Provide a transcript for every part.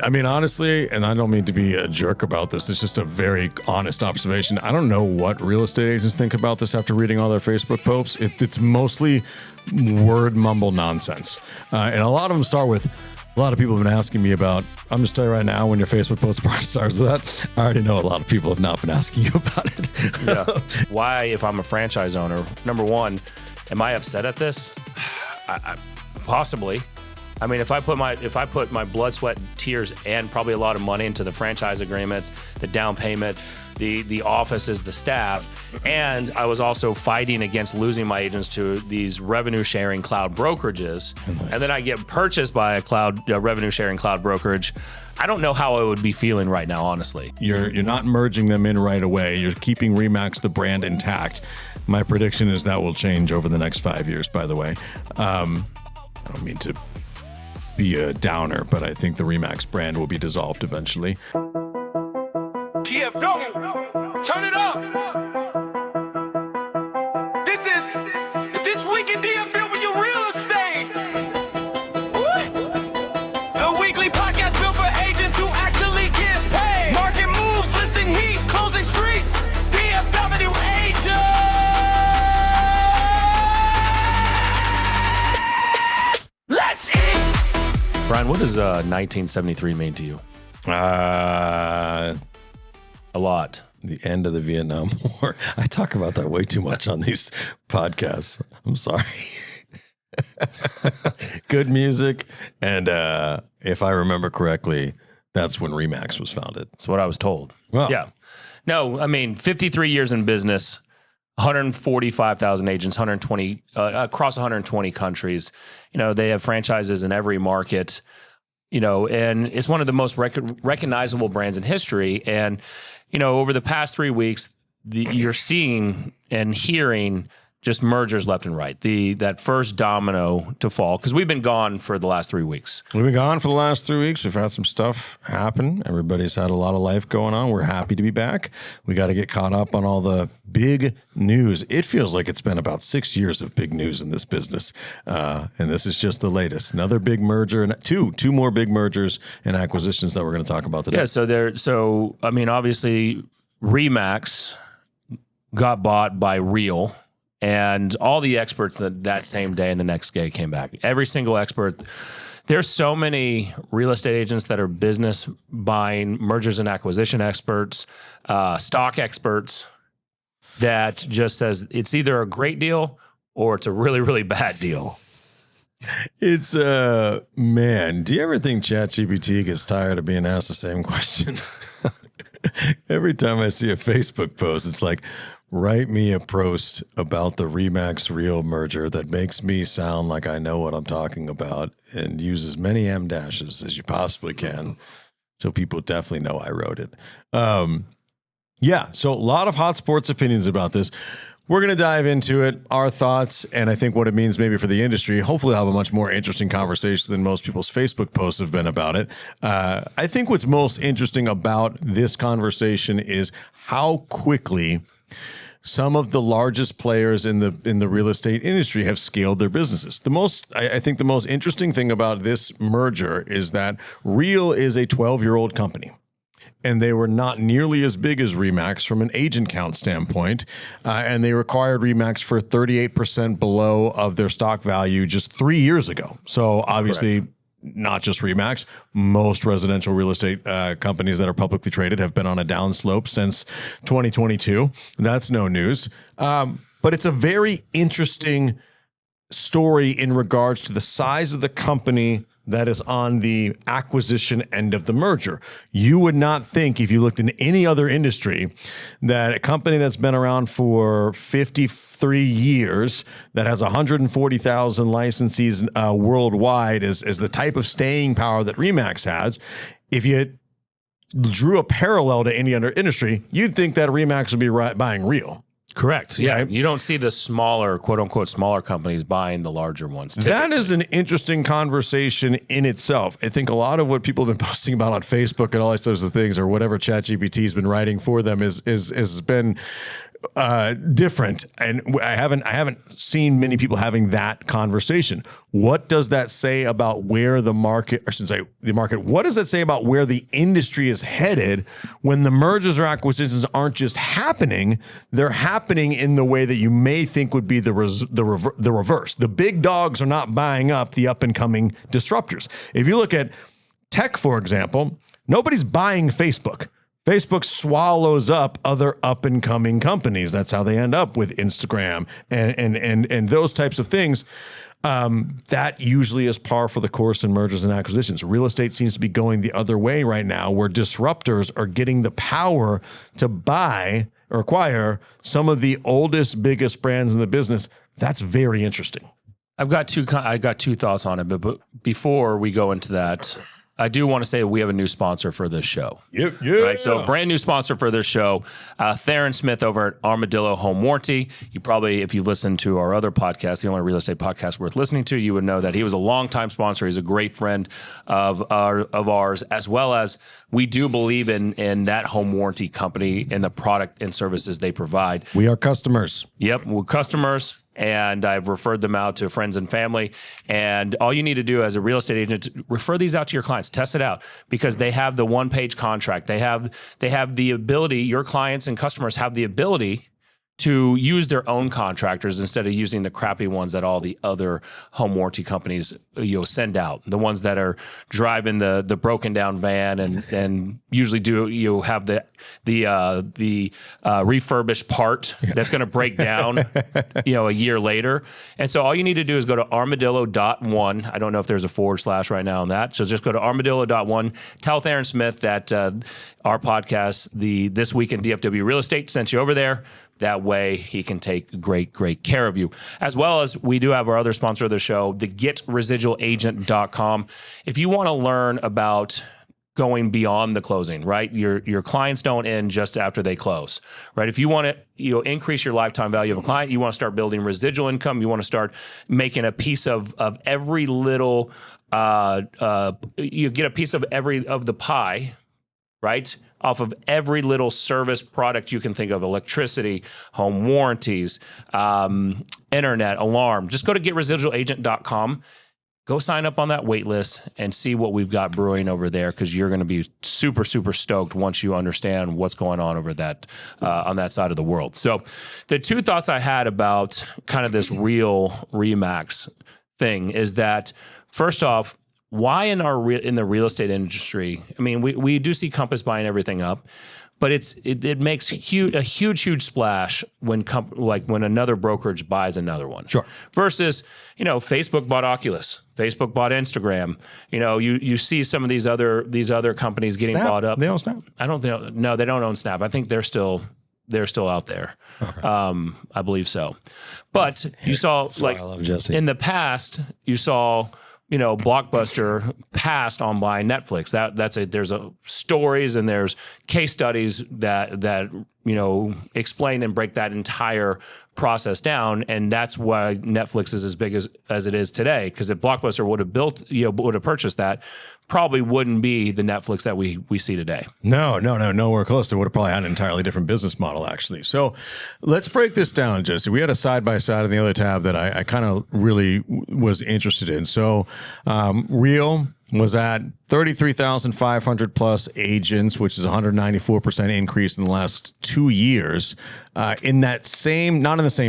I mean, honestly, and I don't mean to be a jerk about this, it's just a very honest observation. I don't know what real estate agents think about this after reading all their Facebook posts. It's mostly word mumble nonsense. And a lot of them start with, a lot of people have been asking me about, I'm just telling you right now, when your Facebook post starts with that, I already know a lot of people have not been asking you about it. Yeah. Why, if I'm a franchise owner, number one, am I upset at this? Possibly. I mean, if I put my blood, sweat, and tears, and probably a lot of money into the franchise agreements, the down payment, the offices, the staff, and I was also fighting against losing my agents to these revenue sharing cloud brokerages, and then I get purchased by a revenue sharing cloud brokerage, I don't know how I would be feeling right now, honestly. You're not merging them in right away. You're keeping RE/MAX, the brand, intact. My prediction is that will change over the next 5 years, by the way. I don't mean to be a downer, but I think the RE/MAX brand will be dissolved eventually. DFW, turn it up. This week in DFW Real Estate. The weekly podcast built for agents who actually get paid. Market moves, listing heat, closing streets. DFW agents. Let's eat. Brian, what does 1973 mean to you? A lot. The end of the Vietnam War. I talk about that way too much on these podcasts. I'm sorry. Good music. And if I remember correctly, that's when RE/MAX was founded. That's what I was told. Well, yeah. No, I mean, 53 years in business, 145,000 agents, 120 across 120 countries. You know, they have franchises in every market. You know, and it's one of the most recognizable brands in history. And, you know, over the past 3 weeks, you're seeing and hearing just mergers left and right. That first domino to fall, because we've been gone for the last 3 weeks. We've been gone for the last 3 weeks. We've had some stuff happen. Everybody's had a lot of life going on. We're happy to be back. We got to get caught up on all the big news. It feels like it's been about 6 years of big news in this business. And this is just the latest. Another big merger and two more big mergers and acquisitions that we're going to talk about today. Yeah, so I mean, obviously RE/MAX got bought by Real. And all the experts that same day and the next day came back. Every single expert. There's so many real estate agents that are business buying, mergers and acquisition experts, stock experts, that just says it's either a great deal or it's a really, really bad deal. It's, man, do you ever think ChatGPT gets tired of being asked the same question? Every time I see a Facebook post, it's like, write me a post about the RE/MAX Real merger that makes me sound like I know what I'm talking about and use as many M dashes as you possibly can so people definitely know I wrote it. Yeah, so a lot of hot sports opinions about this. We're going to dive into it, our thoughts, and I think what it means maybe for the industry. Hopefully I'll have a much more interesting conversation than most people's Facebook posts have been about it. I think what's most interesting about this conversation is how quickly some of the largest players in the real estate industry have scaled their businesses. I think the most interesting thing about this merger is that Real is a 12-year-old company. And they were not nearly as big as RE/MAX from an agent count standpoint. And they acquired RE/MAX for 38% below of their stock value just 3 years ago. So obviously, correct. Not just RE/MAX, most residential real estate companies that are publicly traded have been on a downslope since 2022. That's no news. But it's a very interesting story in regards to the size of the company that is on the acquisition end of the merger. You would not think, if you looked in any other industry, that a company that's been around for 53 years, that has 140,000 licensees worldwide, is the type of staying power that RE/MAX has. If you drew a parallel to any other industry, you'd think that RE/MAX would be buying Real. Correct. Yeah. Right? You don't see the smaller, quote unquote, smaller companies buying the larger ones. Typically. That is an interesting conversation in itself. I think a lot of what people have been posting about on Facebook and all these sorts of things, or whatever ChatGPT has been writing for them, has been different, and I haven't seen many people having that conversation. What does that say about where the market, or should say the market, what does that say about where the industry is headed when the mergers or acquisitions aren't just happening, they're happening in the way that you may think would be the reverse. The big dogs are not buying up the up and coming disruptors. If you look at tech, for example, nobody's buying Facebook. Facebook swallows up other up and coming companies. That's how they end up with Instagram and those types of things. That usually is par for the course in mergers and acquisitions. Real estate seems to be going the other way right now, where disruptors are getting the power to buy or acquire some of the oldest, biggest brands in the business. That's very interesting. I got two thoughts on it, but before we go into that, I do want to say we have a new sponsor for this show. Yeah. Right. So brand new sponsor for this show, Theron Smith over at Armadillo Home Warranty. You probably, if you've listened to our other podcast, the only real estate podcast worth listening to, you would know that he was a longtime sponsor. He's a great friend of ours, as well as we do believe in that home warranty company and the product and services they provide. We are customers. Yep, we're customers. And I've referred them out to friends and family. And all you need to do as a real estate agent, refer these out to your clients, test it out, because they have the one-page contract. They have the ability, your clients and customers have the ability to use their own contractors instead of using the crappy ones that all the other home warranty companies send out. The ones that are driving the broken down van and usually have the refurbished part that's going to break down a year later. And so all you need to do is go to armadillo.one. I don't know if there's a / right now on that. So just go to armadillo.one. Tell Theron Smith that our podcast, This Week in DFW Real Estate, sent you over there. That way he can take great care of you. As well as we do have our other sponsor of the show, the GetResidualAgent.com. If you want to learn about going beyond the closing, right? Your clients don't end just after they close, right? If you want to increase your lifetime value of a client, you want to start building residual income, you want to start making a piece of every little, you get a piece of the pie, right? Off of every little service product you can think of, electricity, home warranties, internet, alarm. Just go to getresidualagent.com. Go sign up on that wait list and see what we've got brewing over there, because you're going to be super, super stoked once you understand what's going on over that on that side of the world. So the two thoughts I had about kind of this real RE/MAX thing is that, first off, why in the real estate industry? I mean, we do see Compass buying everything up, but it makes a huge splash when another brokerage buys another one. Sure. Versus, Facebook bought Oculus, Facebook bought Instagram. You see some of these other companies getting bought up. They own Snap? I don't think. No, they don't own Snap. I think they're still out there. Okay. I believe so. But you saw, like, I love Jesse. In the past, you saw, Blockbuster passed on buying Netflix. There's stories and there's case studies that explain and break that entire process down, and that's why Netflix is as big as it is today. Because if Blockbuster would have purchased that, probably wouldn't be the Netflix that we see today. No, nowhere close. They would have probably had an entirely different business model, actually. So let's break this down, Jesse. We had a side-by-side in the other tab that I kind of really was interested in. So Real was at 33,500 plus agents, which is 194% increase in the last 2 years. Not in the same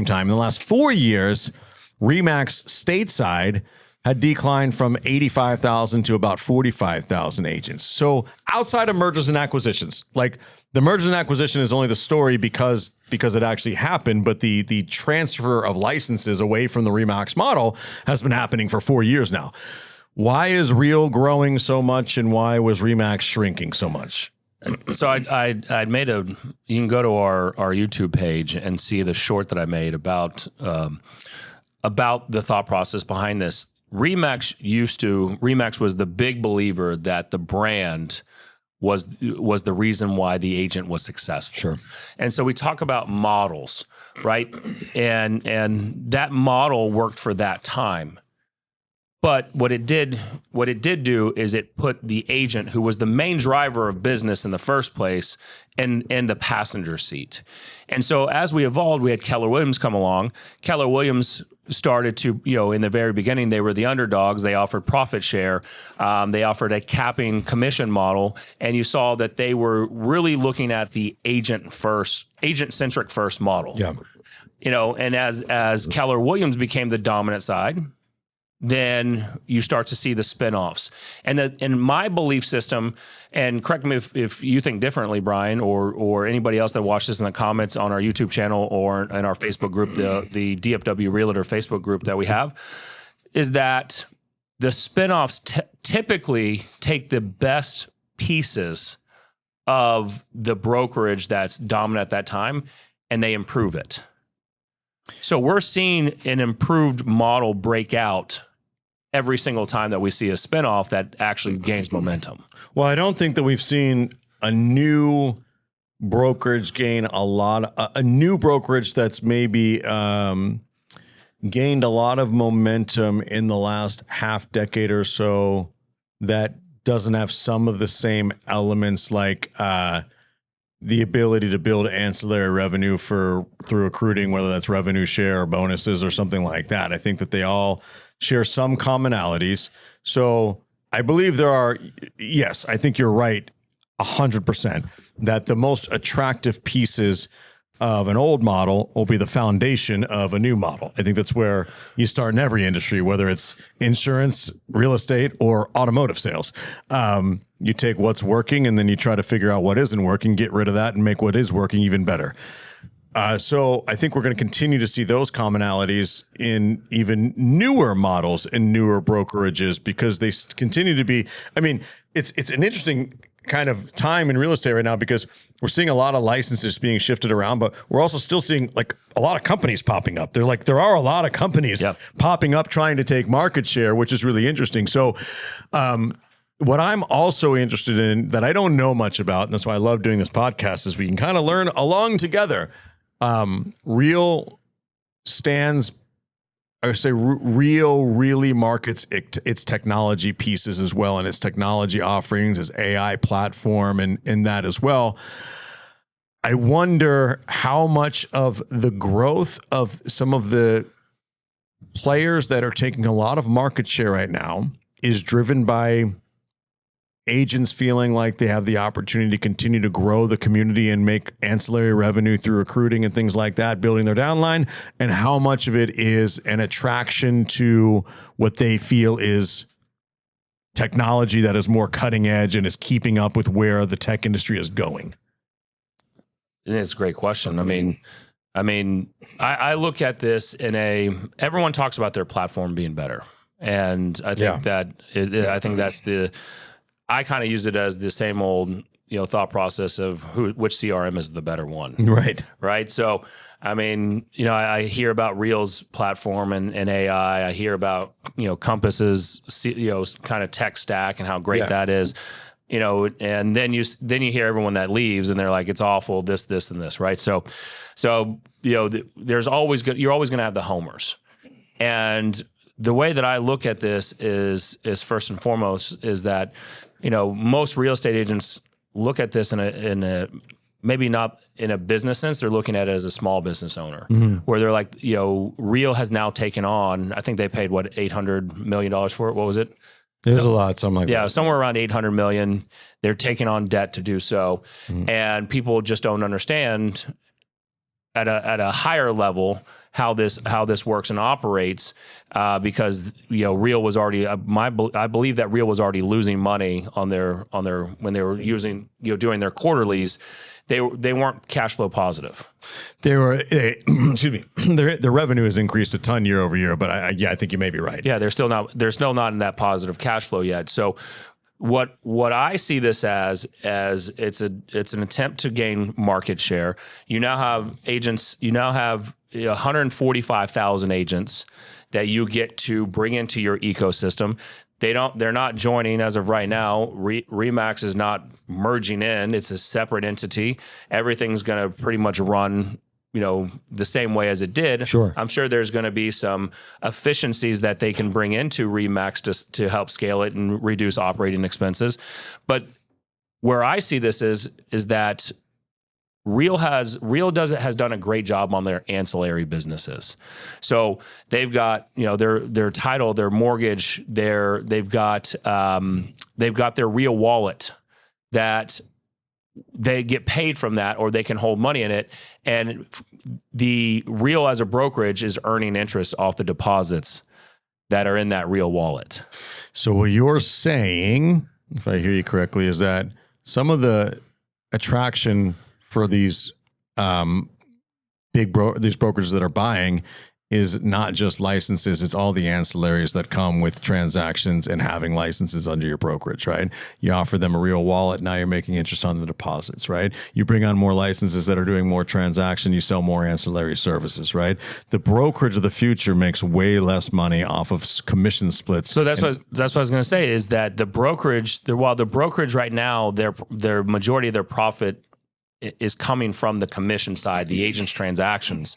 time, in the last 4 years, RE/MAX stateside had declined from 85,000 to about 45,000 agents. So outside of mergers and acquisitions, like the mergers and acquisition is only the story because it actually happened, but the transfer of licenses away from the RE/MAX model has been happening for 4 years now. Why is Real growing so much, and why was RE/MAX shrinking so much? So I made you can go to our YouTube page and see the short that I made about the thought process behind this. RE/MAX was the big believer that the brand was the reason why the agent was successful. Sure. And so we talk about models, right? And that model worked for that time. But what it did do is it put the agent, who was the main driver of business in the first place, in the passenger seat. And so as we evolved, we had Keller Williams come along. Keller Williams started to, in the very beginning, they were the underdogs. They offered profit share. They offered a capping commission model. And you saw that they were really looking at the agent-centric first model. Yeah. And as Keller Williams became the dominant side, then you start to see the spinoffs. And in my belief system, and correct me if you think differently, Brian, or anybody else that watched this in the comments on our YouTube channel or in our Facebook group, the DFW Realtor Facebook group that we have, is that the spinoffs typically take the best pieces of the brokerage that's dominant at that time, and they improve it. So we're seeing an improved model break out every single time that we see a spinoff that actually gains momentum. Well, I don't think that we've seen a new brokerage gain a new brokerage that's maybe gained a lot of momentum in the last half decade or so that doesn't have some of the same elements like the ability to build ancillary revenue through recruiting, whether that's revenue share or bonuses or something like that. I think that they all share some commonalities. So I believe there are, yes, I think you're right 100% that the most attractive pieces of an old model will be the foundation of a new model. I think that's where you start in every industry, whether it's insurance, real estate, or automotive sales. You take what's working and then you try to figure out what isn't working, get rid of that, and make what is working even better. So I think we're going to continue to see those commonalities in even newer models and newer brokerages because they continue to be, it's an interesting kind of time in real estate right now because we're seeing a lot of licenses being shifted around, but we're also still seeing like a lot of companies popping up. There are a lot of companies popping up trying to take market share, which is really interesting. So, what I'm also interested in that I don't know much about, and that's why I love doing this podcast, is we can kind of learn along together. Real really markets its technology pieces as well, and its technology offerings, its AI platform, and in that as well. I wonder how much of the growth of some of the players that are taking a lot of market share right now is driven by agents feeling like they have the opportunity to continue to grow the community and make ancillary revenue through recruiting and things like that, building their downline, and how much of it is an attraction to what they feel is technology that is more cutting edge and is keeping up with where the tech industry is going. It's a great question. I look at this everyone talks about their platform being better. And I think I kind of use it as the same old, thought process of which CRM is the better one. Right. So, I hear about Real's platform and AI. I hear about, Compass's, kind of tech stack and how great that is, and then you hear everyone that leaves and they're like, it's awful, this, and this. Right. So, you're always going to have the homers. And the way that I look at this is first and foremost is that, most real estate agents look at this in a maybe not in a business sense. They're looking at it as a small business owner, where they're like, Real has now taken on. I think they paid $800 million for it. What was it? There's a lot, something like that. Yeah, somewhere around $800 million. They're taking on debt to do so, and people just don't understand at a higher level how this works and operates, because Real was already I believe that Real was already losing money on their when they were using doing their quarterlies. They weren't cash flow positive. They were excuse me. Their revenue has increased a ton year over year, but I think you may be right. Yeah, they're still not in that positive cash flow yet. So what I see this as it's an attempt to gain market share. You now have agents. You now have 145,000 agents that you get to bring into your ecosystem. They're not joining as of right now. Remax is not merging in. It's a separate entity. Everything's going to pretty much run the same way as it did. Sure. I'm sure there's going to be some efficiencies that they can bring into Remax to help scale it and reduce operating expenses. But where I see this is that Real has done a great job on their ancillary businesses. So they've got, their title, their mortgage, they've got their Real wallet that they get paid from that, or they can hold money in it. And the Real as a brokerage is earning interest off the deposits that are in that Real wallet. So what you're saying, if I hear you correctly, is that some of the attraction for these these brokers that are buying is not just licenses, it's all the ancillaries that come with transactions and having licenses under your brokerage, right? You offer them a Real wallet, now you're making interest on the deposits, right? You bring on more licenses that are doing more transaction, you sell more ancillary services, right? The brokerage of the future makes way less money off of commission splits. So that's what I was going to say, is that the brokerage, while the brokerage right now, their majority of their profit is coming from the commission side, the agent's transactions.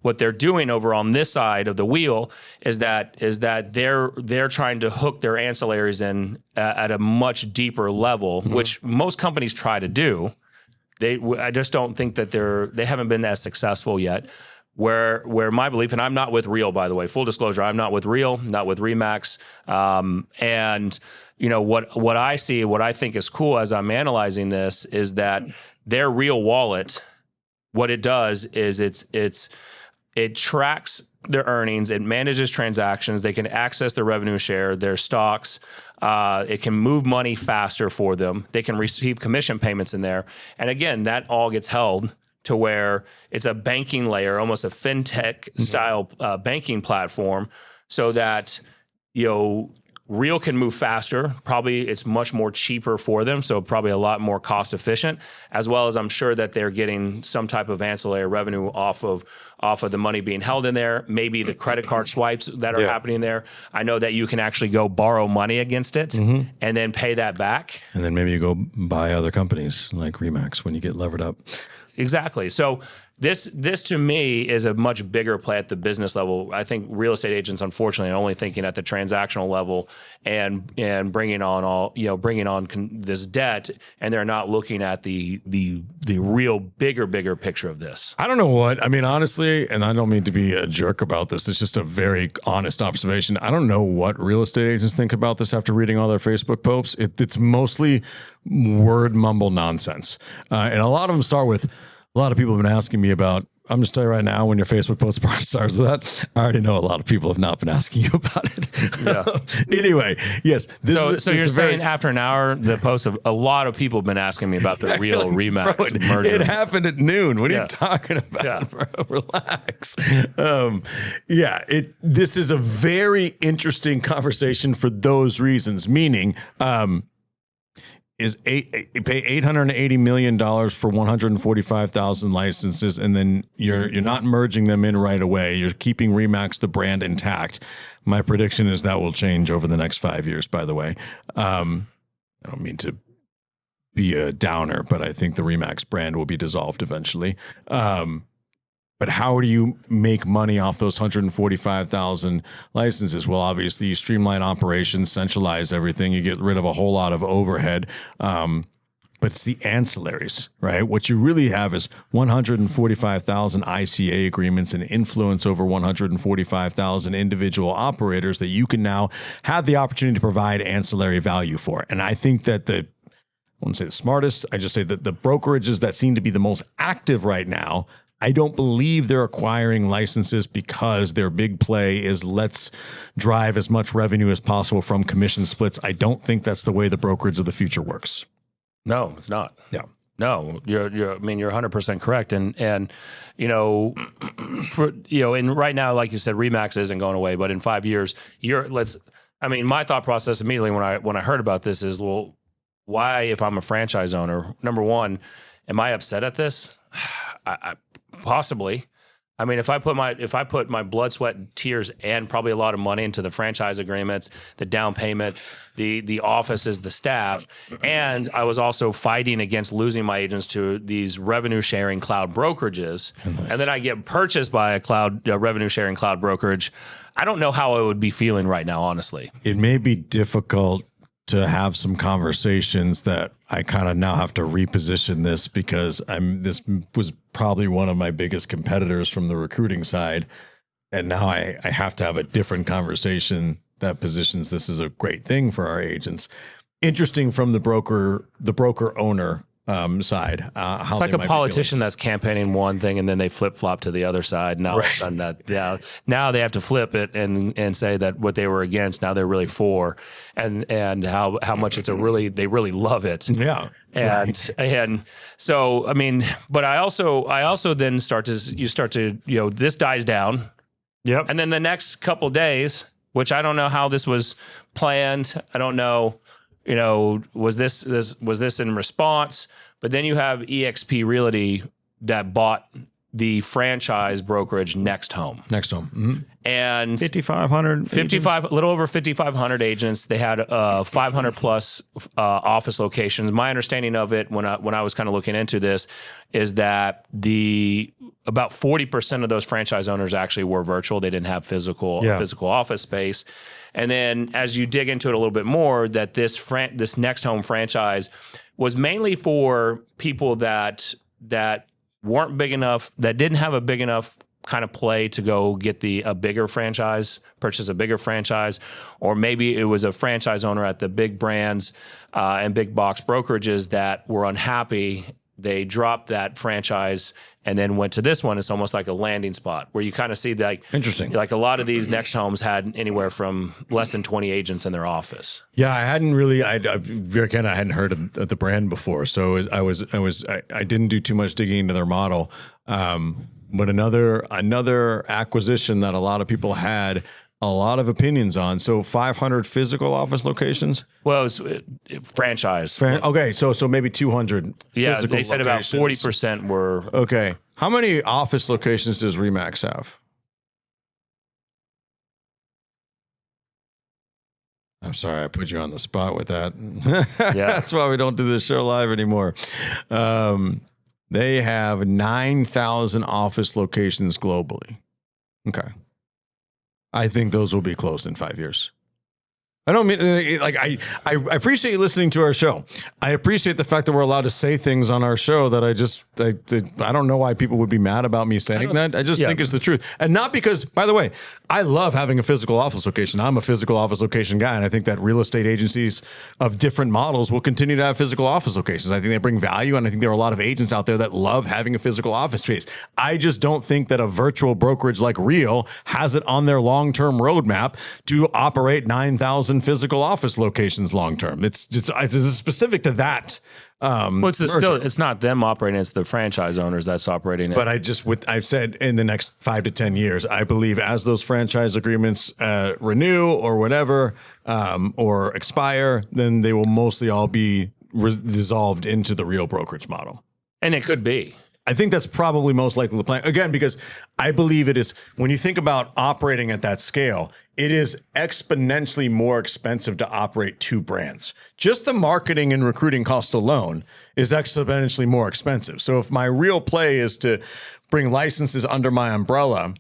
What they're doing over on this side of the wheel is that they're trying to hook their ancillaries in at a much deeper level, which most companies try to do. I just don't think that they haven't been as successful yet. Where my belief, and I'm not with Real, by the way, full disclosure, I'm not with Real, not with Remax, and what I see, what I think is cool as I'm analyzing this is that their Real wallet, what it does is it tracks their earnings, it manages transactions, they can access their revenue share, their stocks, it can move money faster for them, they can receive commission payments in there. And again, that all gets held to where it's a banking layer, almost a fintech style banking platform, so that, Real can move faster. Probably it's much more cheaper for them, so probably a lot more cost efficient, as well as I'm sure that they're getting some type of ancillary revenue off of the money being held in there, maybe the credit card swipes that are happening there. I know that you can actually go borrow money against it and then pay that back. And then maybe you go buy other companies like Remax when you get levered up. Exactly. So this to me is a much bigger play at the business level. I think real estate agents, unfortunately, are only thinking at the transactional level and bringing on this debt, and they're not looking at the real bigger picture of this. I don't know what, I mean, honestly, and I don't mean to be a jerk about this, it's just a very honest observation. I don't know what real estate agents think about this after reading all their Facebook posts. It's mostly word mumble nonsense. And a lot of them start with, a lot of people have been asking me about, I'm just telling you right now, when your Facebook post starts with that, I already know a lot of people have not been asking you about it. Yeah. Anyway, yes. So you're saying after an hour, the post of a lot of people have been asking me about the Real Remax merger. It happened at noon. What are you talking about, bro? Relax. This is a very interesting conversation for those reasons, meaning, pay $880 million for 145,000 licenses, and then you're not merging them in right away. You're keeping Remax, the brand, intact. My prediction is that will change over the next 5 years, by the way. I don't mean to be a downer, but I think the Remax brand will be dissolved eventually. But how do you make money off those 145,000 licenses? Well, obviously, you streamline operations, centralize everything. You get rid of a whole lot of overhead. But it's the ancillaries, right? What you really have is 145,000 ICA agreements and influence over 145,000 individual operators that you can now have the opportunity to provide ancillary value for. And I think that I wouldn't say the smartest, I just say that the brokerages that seem to be the most active right now, I don't believe they're acquiring licenses because their big play is let's drive as much revenue as possible from commission splits. I don't think that's the way the brokerage of the future works. No, it's not. Yeah. No, you're 100% correct. And and right now, like you said, Remax isn't going away, but in 5 years, my thought process immediately when I heard about this is, well, why, if I'm a franchise owner, number one, am I upset at this? I possibly, I mean, if I put my blood, sweat, and tears, and probably a lot of money into the franchise agreements, the down payment, the offices, the staff, and I was also fighting against losing my agents to these revenue sharing cloud brokerages, and then I get purchased by a cloud revenue sharing cloud brokerage, I don't know how I would be feeling right now, honestly. It may be difficult to have some conversations that I kind of now have to reposition this because this was probably one of my biggest competitors from the recruiting side. And now I have to have a different conversation that positions this as a great thing for our agents. Interesting from the broker owner side. How it's like a politician that's campaigning one thing and then they flip flop to the other side. Now, all of a sudden now they have to flip it and say that what they were against, now they're really for, and how much they really love it. Yeah. And so, I mean, but I also then start to, this dies down. Yep. And then the next couple days, which I don't know how this was planned. I don't know, was this in response? But then you have eXp Realty that bought the franchise brokerage NextHome. Mm-hmm. And 5,500 a little over 5,500 agents. They had 500 plus office locations. My understanding of it when I was kind of looking into this is that about 40% of those franchise owners actually were virtual. They didn't have physical office space. And then as you dig into it a little bit more, that this NextHome franchise was mainly for people that weren't big enough, that didn't have a big enough kind of play to go get a bigger franchise, purchase a bigger franchise, or maybe it was a franchise owner at the big brands and big box brokerages that were unhappy. They dropped that franchise and then went to this one. It's almost like a landing spot where you kind of see interesting. Like a lot of these next homes had anywhere from less than 20 agents in their office. Yeah, I hadn't heard of the brand before, so I didn't do too much digging into their model. But another acquisition that a lot of people had a lot of opinions on. So 500 physical office locations. Well, it was franchise. Okay, so maybe 200. Yeah, physical they said locations. about 40% were. Okay, how many office locations does Remax have? I'm sorry, I put you on the spot with that. Yeah, that's why we don't do this show live anymore. They have 9,000 office locations globally. Okay. I think those will be closed in 5 years. I don't mean I appreciate you listening to our show. I appreciate the fact that we're allowed to say things on our show that I don't know why people would be mad about me saying that. I just think it's the truth. And not because, by the way, I love having a physical office location. I'm a physical office location guy. And I think that real estate agencies of different models will continue to have physical office locations. I think they bring value. And I think there are a lot of agents out there that love having a physical office space. I just don't think that a virtual brokerage like Real has it on their long-term roadmap to operate 9,000 physical office locations long term. It's specific to that. It's not them operating; it's the franchise owners that's operating it. But I've said in the next 5 to 10 years, I believe as those franchise agreements renew or whatever or expire, then they will mostly all be dissolved into the Real brokerage model. And it could be. I think that's probably most likely the plan. Again, because I believe it is, when you think about operating at that scale, it is exponentially more expensive to operate two brands. Just the marketing and recruiting cost alone is exponentially more expensive. So if my real play is to bring licenses under my umbrella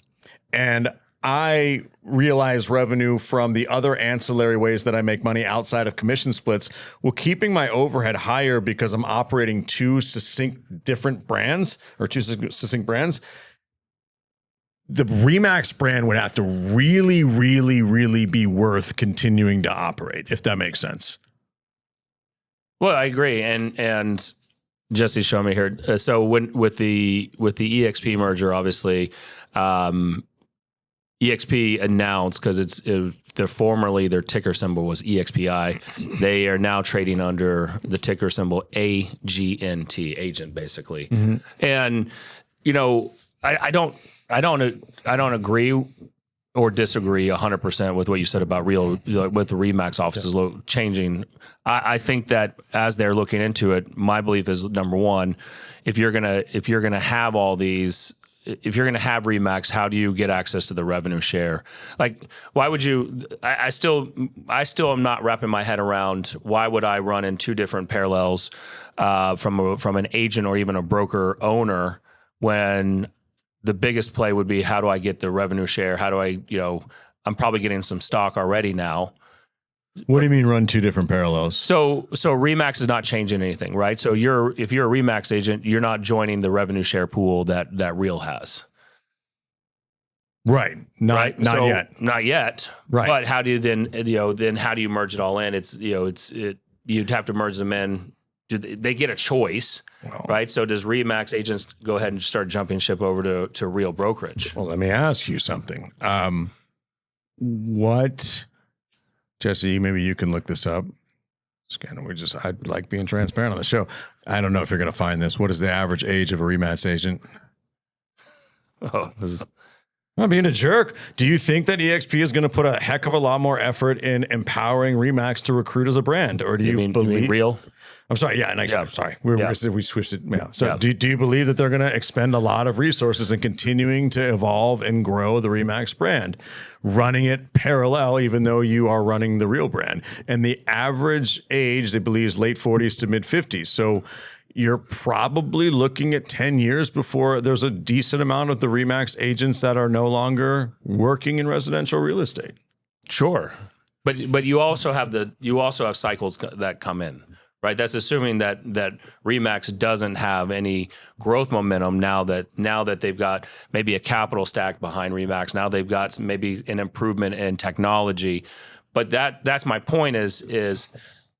and I realize revenue from the other ancillary ways that I make money outside of commission splits, well, keeping my overhead higher because I'm operating two succinct brands, the Remax brand would have to really, really, really be worth continuing to operate, if that makes sense. Well, I agree. And Jesse's showing me here. So with the eXp merger, obviously, eXp announced, because their ticker symbol was EXPI. They are now trading under the ticker symbol AGNT, agent, basically. Mm-hmm. And I don't agree or disagree 100% with what you said about Real with the Remax offices changing. I think that as they're looking into it, my belief is, number one, if you're gonna have all these if you're going to have Remax, how do you get access to the revenue share? Like, why would you? I still am not wrapping my head around why would I run in two different parallels from an agent or even a broker owner when the biggest play would be how do I get the revenue share? How do I, I'm probably getting some stock already now. What do you mean run two different parallels? So Remax is not changing anything, right? So if you're a Remax agent, you're not joining the revenue share pool that Real has. Right. Not yet. Not yet. Right. But how do you then how do you merge it all in? You'd have to merge them in. They get a choice, right? So does Remax agents go ahead and start jumping ship over to Real Brokerage? Well, let me ask you something. Jesse, maybe you can look this up. I like being transparent on the show. I don't know if you're going to find this. What is the average age of a Remax agent? Oh, this is... I'm not being a jerk. Do you think that EXP is going to put a heck of a lot more effort in empowering Remax to recruit as a brand? Or do you believe Real? I'm sorry. Yeah. I'm sorry. We switched it. Yeah. So Yeah. do you believe that they're going to expend a lot of resources in continuing to evolve and grow the Remax brand, running it parallel, even though you are running the Real brand? And the average age, they believe, is late 40s to mid 50s. So you're probably looking at 10 years before there's a decent amount of the Remax agents that are no longer working in residential real estate. Sure. But you also have cycles that come in, right? That's assuming that Remax doesn't have any growth momentum now that they've got maybe a capital stack behind Remax. Now they've got maybe an improvement in technology. But that's my point is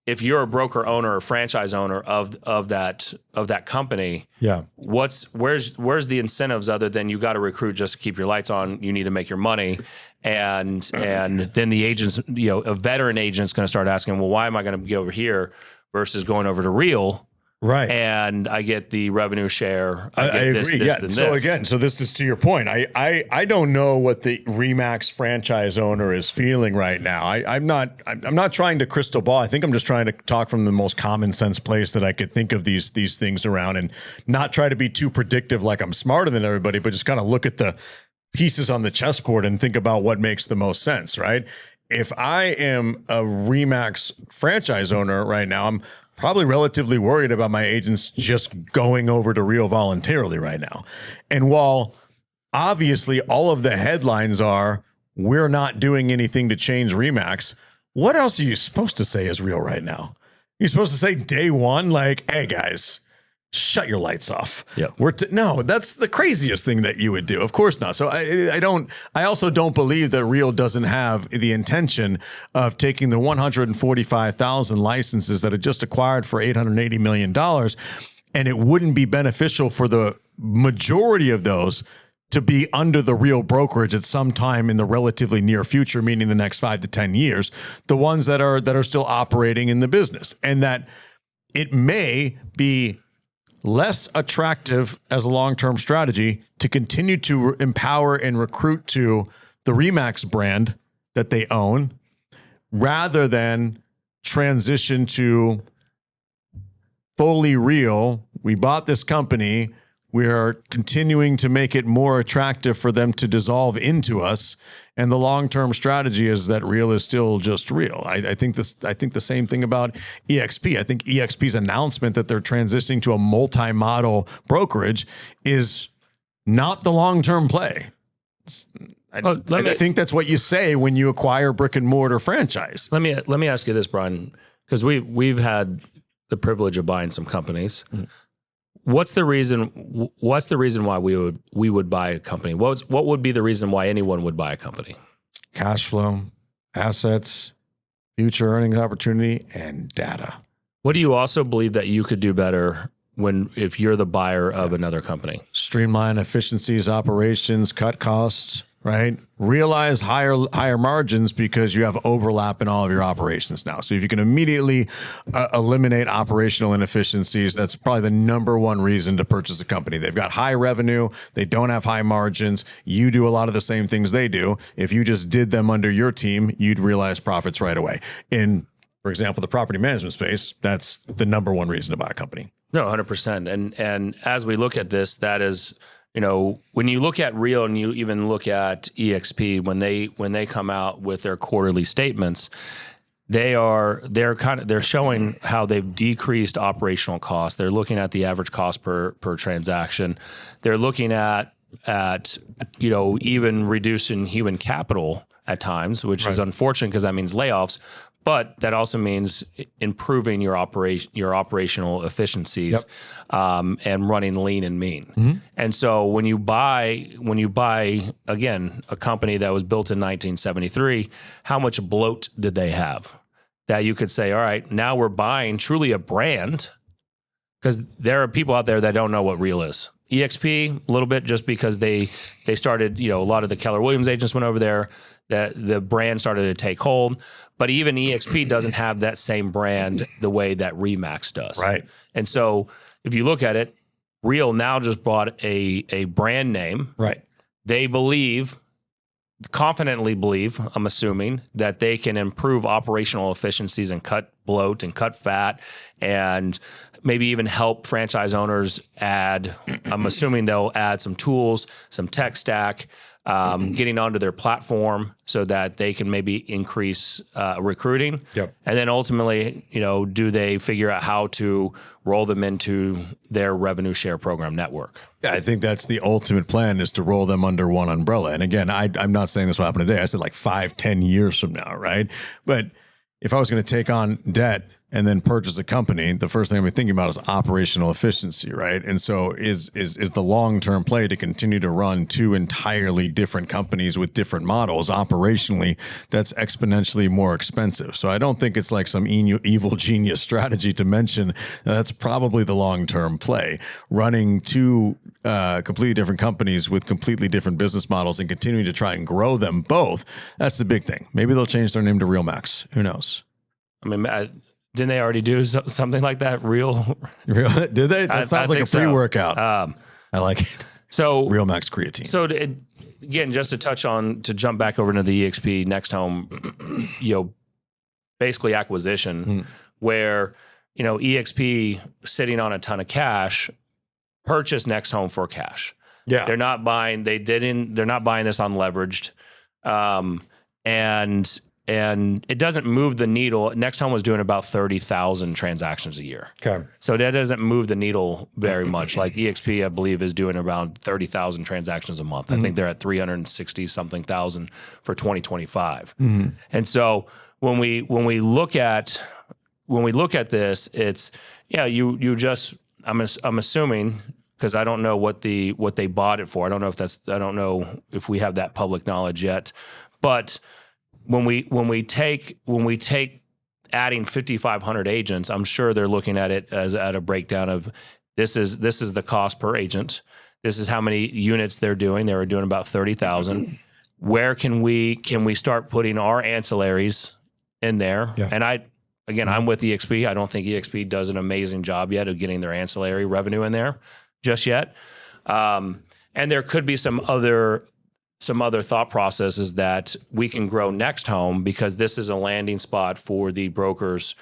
if you're a broker owner or franchise owner of that company, where's the incentives other than you got to recruit just to keep your lights on? You need to make your money, and then the agents, a veteran agent's going to start asking, well, why am I going to be over here versus going over to Real? Right. And I get the revenue share. I agree. So this is to your point. I don't know what the Remax franchise owner is feeling right now. I'm not trying to crystal ball. I think I'm just trying to talk from the most common sense place that I could think of these things around, and not try to be too predictive like I'm smarter than everybody, but just kind of look at the pieces on the chessboard and think about what makes the most sense, right? If I am a Remax franchise owner right now, I'm probably relatively worried about my agents just going over to Real voluntarily right now. And while obviously all of the headlines are, we're not doing anything to change Remax, what else are you supposed to say as Real right now? You're supposed to say day one, like, hey guys, shut your lights off. Yeah. No, that's the craziest thing that you would do. Of course not. So I also don't believe that Real doesn't have the intention of taking the 145,000 licenses that it just acquired for $880 million. And it wouldn't be beneficial for the majority of those to be under the Real brokerage at some time in the relatively near future, meaning the next 5 to 10 years, the ones that are still operating in the business. And that it may be less attractive as a long-term strategy to continue to empower and recruit to the Remax brand that they own, rather than transition to fully Real. We bought this company. We are continuing to make it more attractive for them to dissolve into us. And the long-term strategy is that Real is still just Real. I think the same thing about EXP. I think EXP's announcement that they're transitioning to a multi-model brokerage is not the long-term play. I think that's what you say when you acquire brick and mortar franchise. Let me ask you this, Brian, because we've had the privilege of buying some companies. Mm-hmm. What's the reason why we would buy a company? What would be the reason why anyone would buy a company? Cash flow, assets, future earnings opportunity, and data. What do you also believe that you could do better if you're the buyer of another company? Streamline efficiencies, operations, cut costs, right? Realize higher margins because you have overlap in all of your operations now. So if you can immediately eliminate operational inefficiencies, that's probably the number one reason to purchase a company. They've got high revenue. They don't have high margins. You do a lot of the same things they do. If you just did them under your team, you'd realize profits right away. In, for example, the property management space, that's the number one reason to buy a company. No, 100%. And as we look at this, that is, when you look at Real and you even look at EXP, when they come out with their quarterly statements, they're showing how they've decreased operational costs. They're looking at the average cost per transaction. They're looking at even reducing human capital at times, which is unfortunate because that means layoffs. But that also means improving your operational efficiencies, and running lean and mean. Mm-hmm. And so when you buy again a company that was built in 1973, how much bloat did they have that you could say, all right, now we're buying truly a brand, because there are people out there that don't know what Real is. EXP a little bit, just because they started, a lot of the Keller Williams agents went over there, that the brand started to take hold. But even EXP doesn't have that same brand the way that RE/MAX does. Right. And so if you look at it, Real now just bought a brand name. Right. They confidently believe, I'm assuming, that they can improve operational efficiencies and cut bloat and cut fat, and maybe even help franchise owners I'm assuming they'll add some tools, some tech stack, getting onto their platform so that they can maybe increase recruiting. Yep. And then ultimately, do they figure out how to roll them into their revenue share program network? Yeah, I think that's the ultimate plan, is to roll them under one umbrella. And again, I'm not saying this will happen today. I said like 5-10 years from now, right? But if I was going to take on debt and then purchase a company, the first thing I'm thinking about is operational efficiency, right? And so is the long-term play to continue to run two entirely different companies with different models operationally, that's exponentially more expensive. So I don't think it's like some evil genius strategy to mention. That's probably the long-term play. Running two completely different companies with completely different business models and continuing to try and grow them both, that's the big thing. Maybe they'll change their name to RE/MAX. Who knows? I mean, didn't they already do something like that? Real? Did they? That sounds like a pre-workout. I like it. So RE/MAX creatine. So again, just to jump back over into the EXP NextHome, basically acquisition, where EXP sitting on a ton of cash purchased NextHome for cash. Yeah, they're not buying. They're not buying this unleveraged, and it doesn't move the needle. NextHome was doing about 30,000 transactions a year. Okay. So that doesn't move the needle very much. Like EXP, I believe, is doing around 30,000 transactions a month. I think they're at 360 something thousand for 2025. Mm-hmm. And so when we look at this, it's I'm assuming, because I don't know what they bought it for. I don't know if we have that public knowledge yet, but when we take adding 5,500 agents, I'm sure they're looking at it as at a breakdown of this is the cost per agent. This is how many units they're doing. They were doing about 30,000. Where can we start putting our ancillaries in there? Yeah. And I'm with EXP. I don't think EXP does an amazing job yet of getting their ancillary revenue in there just yet. And there could be some other thought processes that we can grow NextHome, because this is a landing spot for the brokers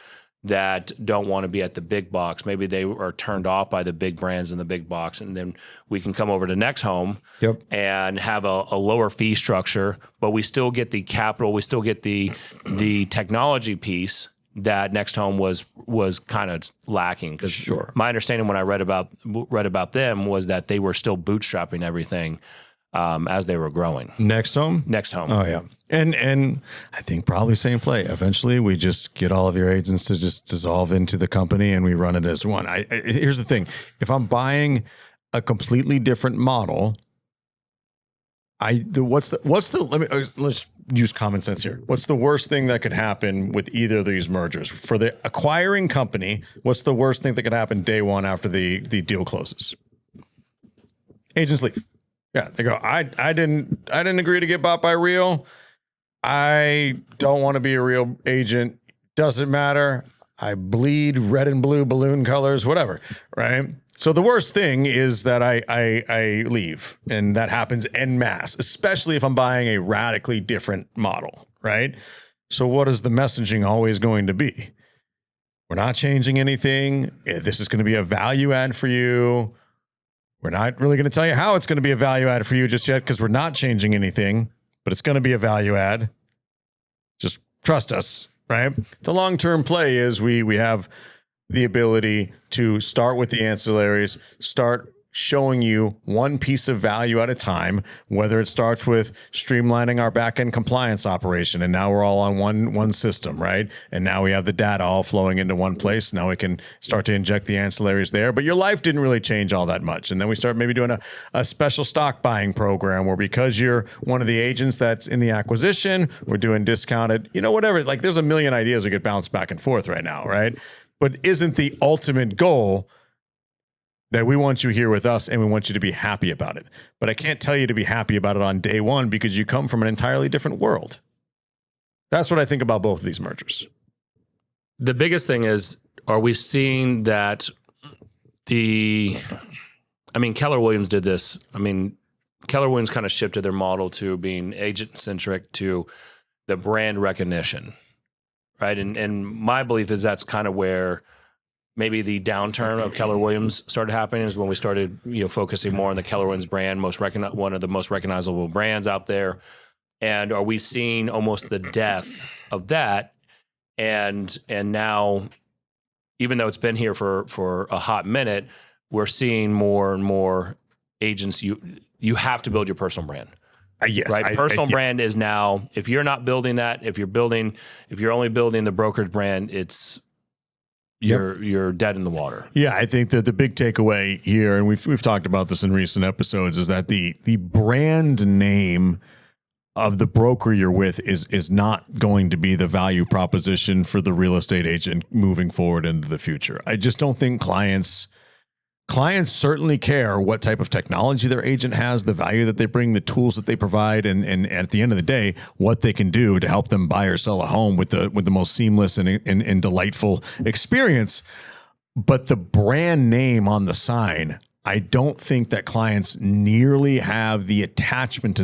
that don't want to be at the big box. Maybe they are turned off by the big brands in the big box, and then we can come over to NextHome and have a lower fee structure, but we still get the capital, we still get the technology piece that NextHome was kind of lacking. Because my understanding when I read about them was that they were still bootstrapping everything as they were growing. NextHome. Oh yeah. And I think probably same play. Eventually we just get all of your agents to just dissolve into the company and we run it as one. Here's the thing. If I'm buying a completely different model, let's use common sense here. What's the worst thing that could happen with either of these mergers? For the acquiring company, what's the worst thing that could happen day one after the deal closes? Agents leave. Yeah, they go, I didn't agree to get bought by Real. I don't want to be a Real agent. Doesn't matter. I bleed red and blue balloon colors, whatever, right? So the worst thing is that I leave, and that happens en masse, especially if I'm buying a radically different model, right? So what is the messaging always going to be? We're not changing anything. This is going to be a value add for you. We're not really going to tell you how it's going to be a value add for you just yet because we're not changing anything, but it's going to be a value add. Just trust us, right? The long-term play is we have the ability to start with the ancillaries, start showing you one piece of value at a time, whether it starts with streamlining our back-end compliance operation, and now we're all on one system, right? And now we have the data all flowing into one place. Now we can start to inject the ancillaries there, but your life didn't really change all that much. And then we start maybe doing a special stock buying program where because you're one of the agents that's in the acquisition, we're doing discounted, whatever. Like there's a million ideas that get bounced back and forth right now, right? But isn't the ultimate goal that we want you here with us and we want you to be happy about it? But I can't tell you to be happy about it on day one because you come from an entirely different world. That's what I think about both of these mergers. The biggest thing is, are we seeing that Keller Williams did this. Keller Williams kind of shifted their model to being agent-centric to the brand recognition, right? And my belief is that's kind of where maybe the downturn of Keller Williams started happening, is when we started, focusing more on the Keller Williams brand, one of the most recognizable brands out there. And are we seeing almost the death of that? And now, even though it's been here for a hot minute, we're seeing more and more agents. You have to build your personal brand. Yes, right. Personal brand is now, if you're not building that, if you're only building the brokerage brand, you're dead in the water. Yeah, I think that the big takeaway here, and we've talked about this in recent episodes, is that the brand name of the broker you're with is not going to be the value proposition for the real estate agent moving forward into the future. I just don't think clients certainly care what type of technology their agent has, the value that they bring, the tools that they provide, and at the end of the day, what they can do to help them buy or sell a home with the most seamless and delightful experience. But the brand name on the sign, I don't think that clients nearly have the attachment to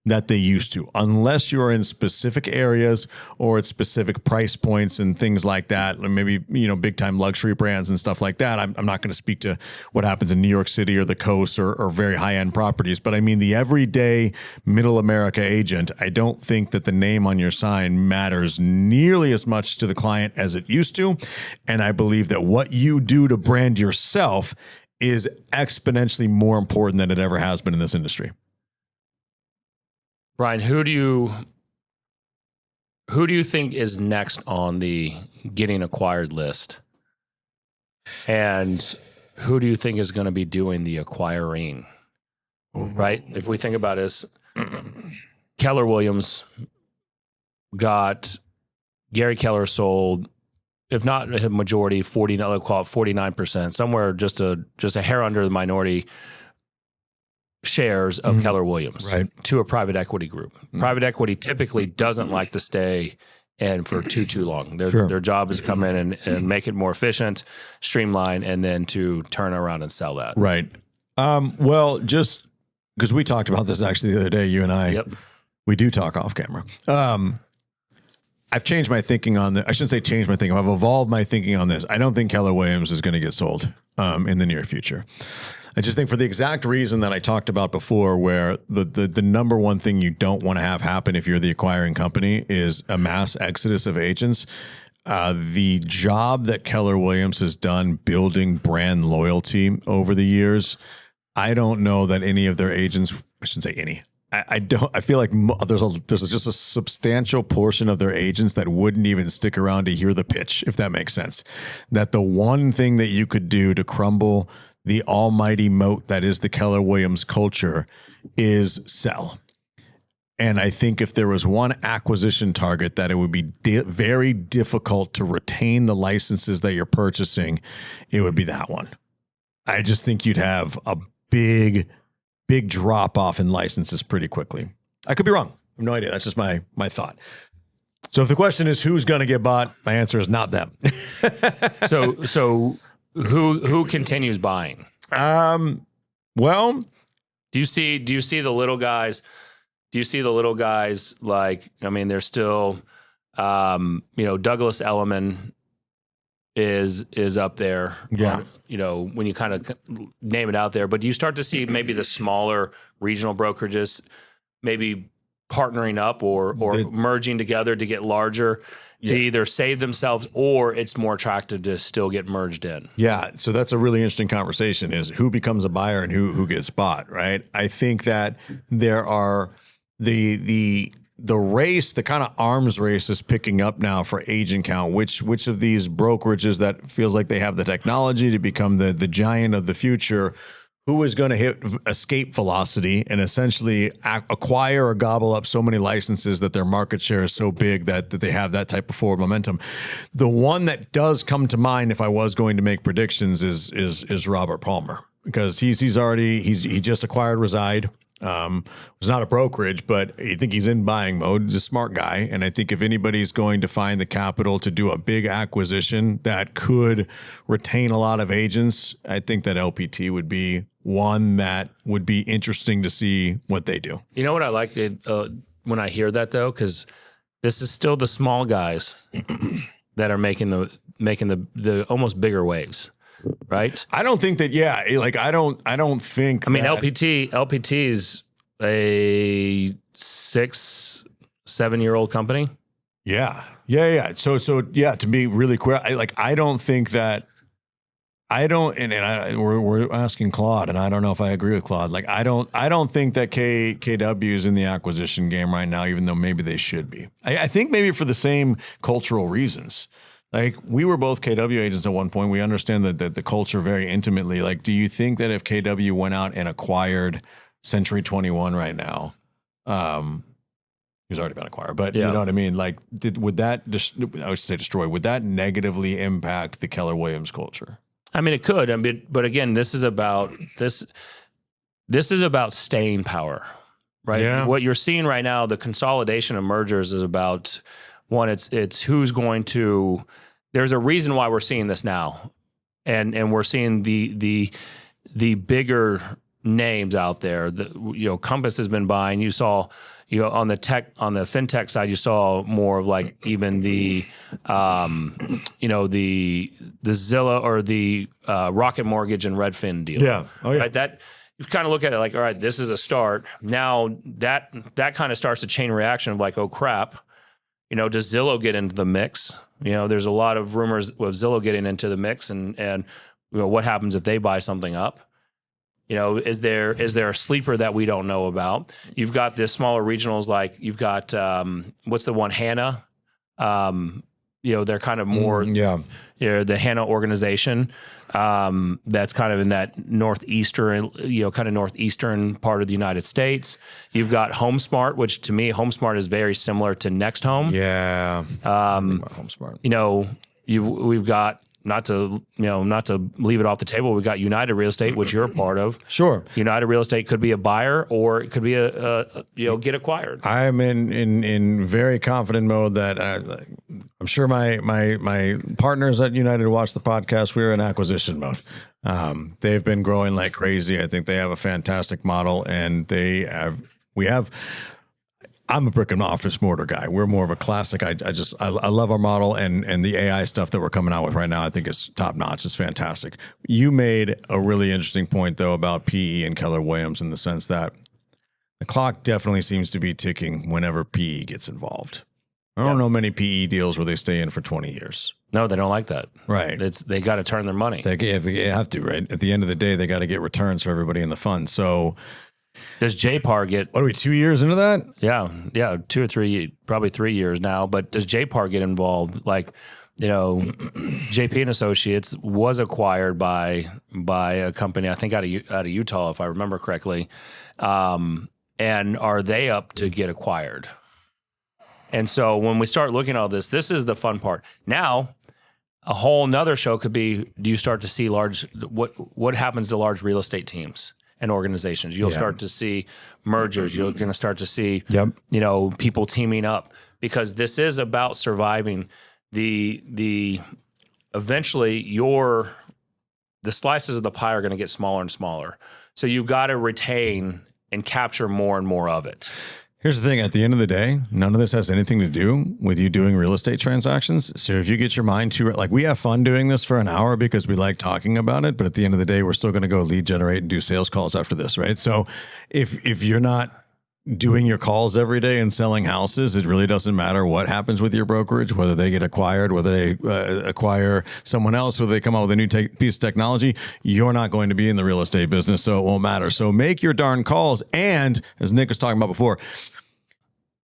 that they used to, unless you're in specific areas or at specific price points and things like that. Or maybe, big time luxury brands and stuff like that. I'm not going to speak to what happens in New York City or the coast or very high end properties, but I mean, the everyday middle America agent, I don't think that the name on your sign matters nearly as much to the client as it used to. And I believe that what you do to brand yourself is exponentially more important than it ever has been in this industry. Brian, who do you think is next on the getting acquired list? And who do you think is going to be doing the acquiring? Right? If we think about this, Keller Williams got Gary Keller sold, if not a majority, 49%, somewhere just a hair under the minority shares of Keller Williams, right, to a private equity group. Private equity typically doesn't like to stay in for too long. Their job is to come in and make it more efficient, streamline, and then to turn around and sell that. Right. Well, just because we talked about this actually the other day, you and I, we do talk off camera. I've changed my thinking on this. I shouldn't say changed my thinking. I've evolved my thinking on this. I don't think Keller Williams is going to get sold in the near future. I just think for the exact reason that I talked about before, where the number one thing you don't want to have happen if you're the acquiring company is a mass exodus of agents. The job that Keller Williams has done building brand loyalty over the years, I don't know that any of their agents, I shouldn't say any, I feel like there's just a substantial portion of their agents that wouldn't even stick around to hear the pitch, if that makes sense. That the one thing that you could do to crumble the almighty moat that is the Keller Williams culture is sell. And I think if there was one acquisition target that it would be very difficult to retain the licenses that you're purchasing, it would be that one. I just think you'd have a big drop off in licenses pretty quickly. I could be wrong. I have no idea. That's just my thought. So if the question is who's going to get bought, my answer is not them. So who continues buying? Well, do you see the little guys? Do you see the little guys like, there's still, Douglas Elliman is up there. Yeah. when you kind of name it out there. But do you start to see maybe the smaller regional brokerages maybe partnering up or merging together to get larger to either save themselves, or it's more attractive to still get merged in? Yeah, so that's a really interesting conversation, is who becomes a buyer and who gets bought, right? I think that there are the race, the kind of arms race is picking up now for agent count. Which of these brokerages that feels like they have the technology to become the giant of the future, who is going to hit escape velocity and essentially acquire or gobble up so many licenses that their market share is so big that they have that type of forward momentum. The one that does come to mind if I was going to make predictions is Robert Palmer, because he just acquired Reside. Was not a brokerage, but I think he's in buying mode. He's a smart guy. And I think if anybody's going to find the capital to do a big acquisition that could retain a lot of agents, I think that LPT would be one that would be interesting to see what they do. You know what I like when I hear that, though, because this is still the small guys that are making the almost bigger waves. Right. I don't think that. Yeah. Like, I don't think. I mean, LPT is a 6-7-year-old company. Yeah. So yeah. To be really clear, I don't think that. We're asking Claude, and I don't know if I agree with Claude. Like, I don't think that KW is in the acquisition game right now, even though maybe they should be. I think maybe for the same cultural reasons. Like, we were both KW agents at one point. We understand the culture very intimately. Like, do you think that if KW went out and acquired Century 21 right now, he's already been acquired, but you know what I mean? Like, would that, I would say destroy, would that negatively impact the Keller Williams culture? I mean, it could. I mean, but again, this is about staying power, right? Yeah. What you're seeing right now, the consolidation of mergers is about, one, it's who's going to. There's a reason why we're seeing this now, and we're seeing the bigger names out there. Compass has been buying. You saw, on the fintech side, you saw more of like even the Zillow or the Rocket Mortgage and Redfin deal. Yeah. Oh yeah. Right? That you kind of look at it like, all right, this is a start. Now that kind of starts a chain reaction of like, oh crap. Does Zillow get into the mix? There's a lot of rumors of Zillow getting into the mix, and what happens if they buy something up? Is there a sleeper that we don't know about? You've got the smaller regionals, like you've got what's the one, Hannah? They're kind of more the Hannah organization that's kind of in that northeastern part of the United States. You've got HomeSmart, which to me, HomeSmart is very similar to NextHome. Yeah. HomeSmart. We've got, not to leave it off the table, we've got United Real Estate, which you're a part of. Sure. United Real Estate could be a buyer, or it could be get acquired. I'm in very confident mode that I'm sure my partners at United watch the podcast. We're in acquisition mode. They've been growing like crazy. I think they have a fantastic model, and I'm a brick and office mortar guy. We're more of a classic. I love our model, and the AI stuff that we're coming out with right now, I think is top notch. It's fantastic. You made a really interesting point though about PE and Keller Williams, in the sense that the clock definitely seems to be ticking whenever PE gets involved. I don't know many PE deals where they stay in for 20 years. No, they don't like that. Right. They got to turn their money. They have to, right? At the end of the day, they got to get returns for everybody in the fund. So does JPAR get... What are we, 2 years into that? Yeah, 2 or 3, probably 3 years now. But does JPAR get involved? Like, JP and Associates was acquired by a company, I think out of Utah, if I remember correctly. And are they up to get acquired? And so when we start looking at all this is the fun part. Now, a whole nother show could be, do you start to see what happens to large real estate teams and organizations? You'll start to see mergers. You're going to start to see, people teaming up, because this is about surviving. Eventually the slices of the pie are going to get smaller and smaller. So you've got to retain and capture more and more of it. Here's the thing. At the end of the day, none of this has anything to do with you doing real estate transactions. So if you get your mind too, like we have fun doing this for an hour because we like talking about it, but at the end of the day, we're still going to go lead generate and do sales calls after this, right? So if you're not doing your calls every day and selling houses, it really doesn't matter what happens with your brokerage, whether they get acquired, whether they acquire someone else, whether they come out with a new piece of technology, you're not going to be in the real estate business, so it won't matter. So make your darn calls. And as Nick was talking about before,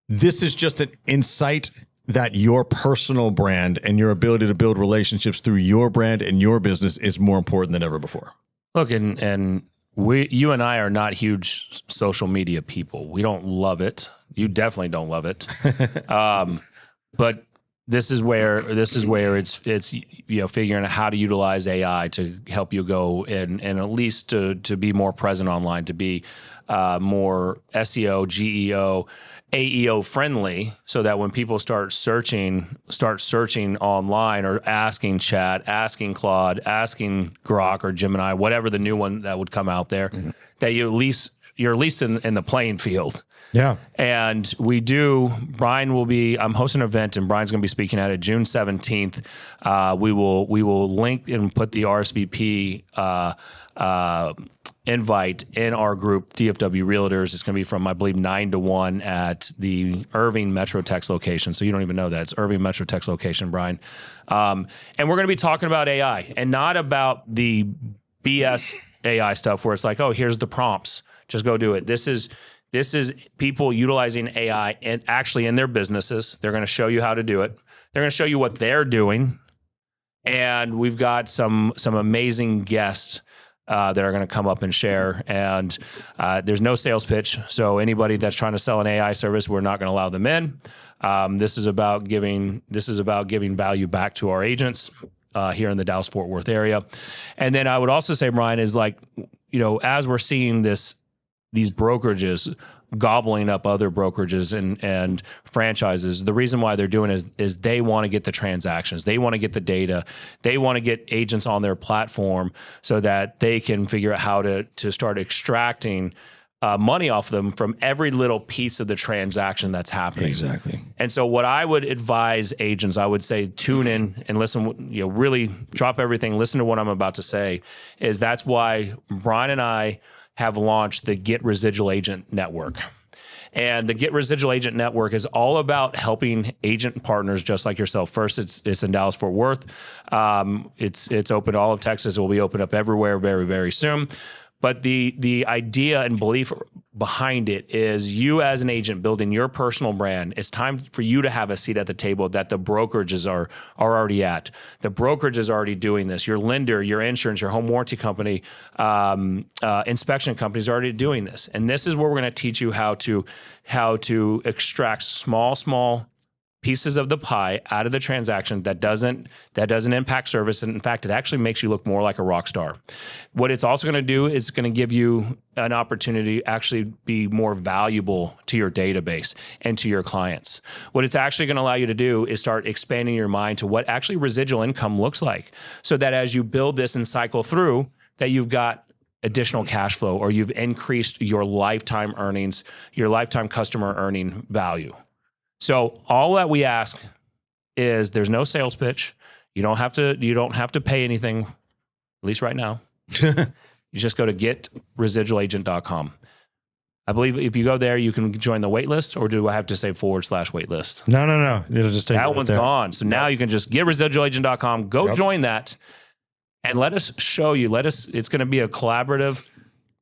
this is just an insight that your personal brand and your ability to build relationships through your brand and your business is more important than ever before. Look, and you and I are not huge social media people. We don't love it. You definitely don't love it. But this is where it's figuring out how to utilize AI to help you go and at least to be more present online, to be more SEO, GEO, AEO friendly, so that when people start searching online or asking Chat, asking Claude, asking Grok or Gemini, whatever the new one that would come out there, that you're at least in the playing field. Yeah. And I'm hosting an event and Brian's going to be speaking at it June 17th. We will link and put the RSVP invite in our group, DFW Realtors. It's going to be from, I believe, 9 to 1 at the Irving MetroTex location. So you don't even know that. It's Irving MetroTex location, Brian. And we're going to be talking about AI and not about the BS AI stuff where it's like, oh, here's the prompts. Just go do it. This is people utilizing AI and actually in their businesses. They're going to show you how to do it. They're going to show you what they're doing. And we've got some amazing guests that are going to come up and share. And there's no sales pitch. So anybody that's trying to sell an AI service, we're not going to allow them in. This is about giving value back to our agents here in the Dallas-Fort Worth area. And then I would also say, Brian, is like, as we're seeing these brokerages gobbling up other brokerages and franchises, the reason why they're doing is they want to get the transactions. They want to get the data. They want to get agents on their platform so that they can figure out how to start extracting money off them from every little piece of the transaction that's happening. Exactly. And so what I would advise agents, I would say tune in and listen, really drop everything, listen to what I'm about to say, is that's why Brian and I have launched the Get Residual Agent Network. And the Get Residual Agent Network is all about helping agent partners just like yourself. First, it's in Dallas-Fort Worth. It's open to all of Texas. It will be open up everywhere very, very soon. But the idea and belief behind it is you as an agent building your personal brand. It's time for you to have a seat at the table that the brokerages are already at. The brokerage is already doing this. Your lender, your insurance, your home warranty company, inspection companies are already doing this. And this is where we're going to teach you how to extract small pieces of the pie out of the transaction that doesn't impact service. And in fact, it actually makes you look more like a rock star. What it's also going to do is going to give you an opportunity to actually be more valuable to your database and to your clients. What it's actually going to allow you to do is start expanding your mind to what actually residual income looks like, so that as you build this and cycle through, that you've got additional cash flow, or you've increased your lifetime earnings, your lifetime customer earning value. So all that we ask is there's no sales pitch. You don't have to pay anything, at least right now. You just go to getresidualagent.com. I believe if you go there, you can join the wait list, or do I have to say /wait list? No. It'll just take that one's there. Gone. So now you can just getresidualagent.com, go join that, and let us show you. It's going to be a collaborative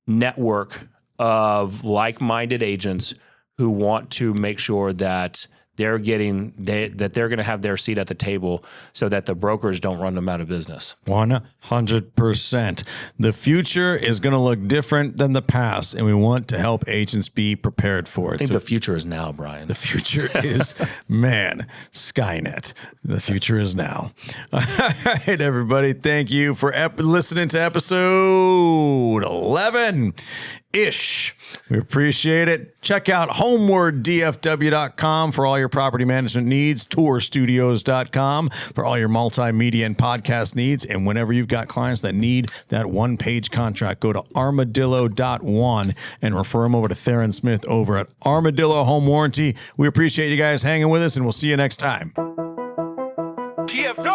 network of like-minded agents who want to make sure that they're going to have their seat at the table, so that the brokers don't run them out of business. 100%. The future is going to look different than the past, and we want to help agents be prepared for it. I think the future is now, Brian. The future is, Skynet. The future is now. All right, everybody. Thank you for listening to episode 11-ish We appreciate it. Check out homewarddfw.com for all your property management needs, tourstudios.com for all your multimedia and podcast needs. And whenever you've got clients that need that one-page contract, go to armadillo.one and refer them over to Theron Smith over at Armadillo Home Warranty. We appreciate you guys hanging with us, and we'll see you next time. DFW.